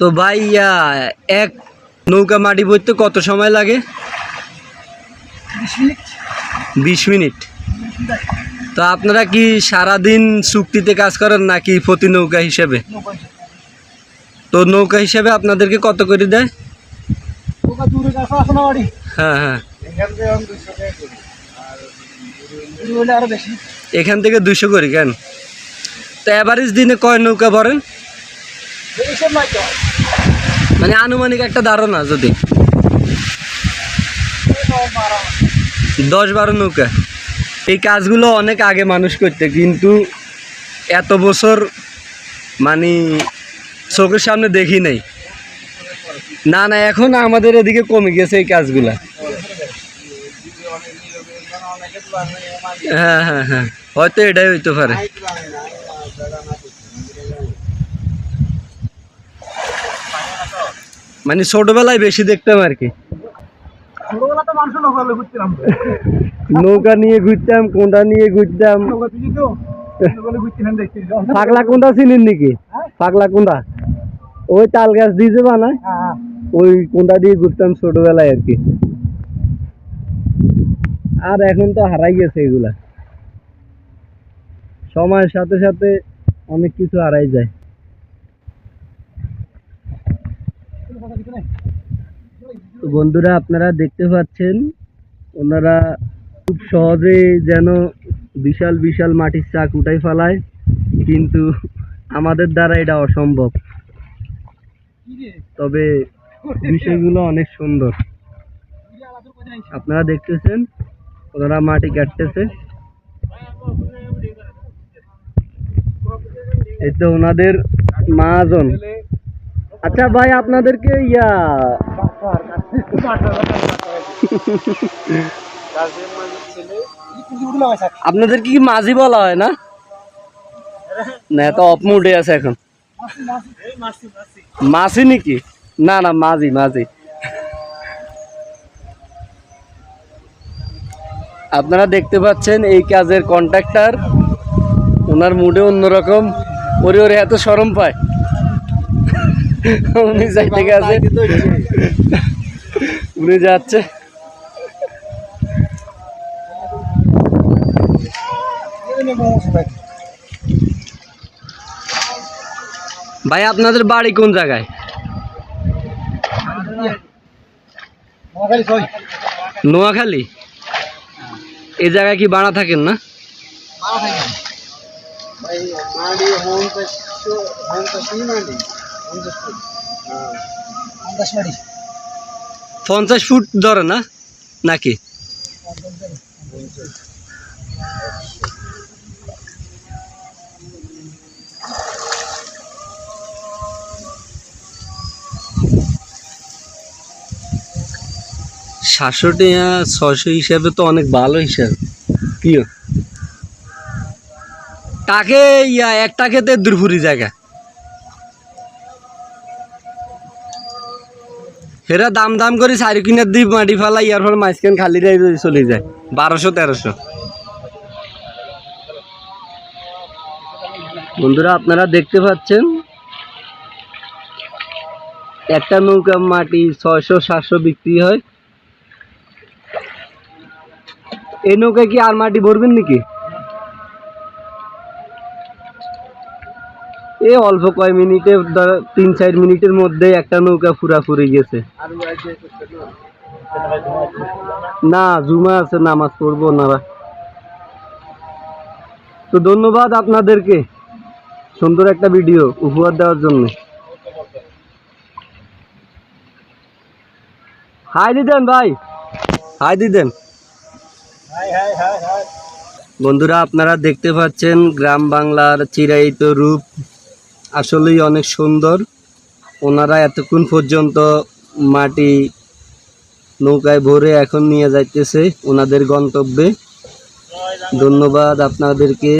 তো ভাই এক নৌকা মাটি বইতে কত সময় লাগে? 20 মিনিট। তো আপনারা কি সারাদিন চুক্তিতে কাজ করেন নাকি প্রতি নৌকা হিসেবে? তো নৌকা হিসেবে আপনাদেরকে কত করে দেয়? হ্যাঁ হ্যাঁ, এখান থেকে 200 করে। কেন? তো অ্যাভারেজ দিনে কয় নৌকা ভরেন? মানে আনুমানিক একটা ধারণা, যদি 10-12 নৌকা। এই কাজগুলো অনেক আগে মানুষ করতে, কিন্তু এত বছর মানে চোখের সামনে দেখি নাই। না না, এখন আমাদের এদিকে কমে গেছে এই কাজগুলা। হ্যাঁ হ্যাঁ হ্যাঁ, হয়তো এটাই হইতে পারে। মানে ছোটবেলায় বেশি দেখতাম আর কি, নৌকা নিয়ে ঘুরতাম, কোনটা নিয়ে ঘুরতাম। পাগলা কোনটা চিনেন নাকি? পাগলা কোনটা ওই তাল গাছ দিয়ে যে বানায়, ওই কোনটা দিয়ে ঘুরতাম ছোটবেলায় আর কি। আর এখন তো হারাই গেছে এগুলা, সময়ের সাথে সাথে অনেক কিছু হারাই যায়। তো বন্ধুরা, আপনারা দেখতে পাচ্ছেন ওনারা খুব সহজে যেন বিশাল বিশাল মাটির চাক উঠাই ফেলায়, কিন্তু আমাদের দ্বারা এটা অসম্ভব। তবে বিষয়গুলো অনেক সুন্দর। আপনারা দেখতেছেন ওনারা মাটি কাটতেছে, এই তো ওনাদের মহাজন। আচ্ছা ভাই, আপনাদেরকে আপনাদের কি মাঝি বলা হয় না? না, তো অপমুডে আছে এখন। মাসি নাকি? না না, মাঝি মাঝি। আপনারা দেখতে পাচ্ছেন এই কাজের কন্ট্রাক্টর, ওনার মুডে অন্যরকম। ওরে ওরে এত শরম পায়, উনি যাইতে গেছে, উনি যাচ্ছে। ভাই, আপনাদের বাড়ি কোন জায়গায়? নোয়াখালী। এই জায়গায় কি ভাড়া থাকেন না? 50 ফুট ধরে না নাকি? সাতশো 600 হিসাবে তো অনেক ভালো হিসাব। কি টাকে একটা খেতে দুরপুরি জায়গা, এরা দাম দাম করে 4 কিনার দ্বীপ মাটি ফেলা, ইয়ার ফলে মাঝখান খালি চলে যায় 1200-1300। বন্ধুরা, আপনারা দেখতে পাচ্ছেন একটা নৌকা মাটি 600-700 বিক্রি হয়। এই নৌকায় কি আর মাটি ভরবেন নাকি? এই অল্প কয় মিনিটে, 3-4 মিনিটের মধ্যে একটা নৌকা ফুরাফুরি গেছে। না, জুমা আছে, নামাজ পড়বো ওনারা। তো ধন্যবাদ আপনাদেরকে সুন্দর একটা ভিডিও উপহার দেওয়ার জন্য। হাই দিদেন ভাই, হাই দিদেন। বন্ধুরা, আপনারা দেখতে পাচ্ছেন গ্রাম বাংলার চিরায়িত রূপ, আসলেই অনেক সুন্দর। ওনারা এতক্ষণ পর্যন্ত মাটি নৌকায় ভরে এখন নিয়ে যাইতেছে ওনাদের গন্তব্যে। ধন্যবাদ আপনাদেরকে।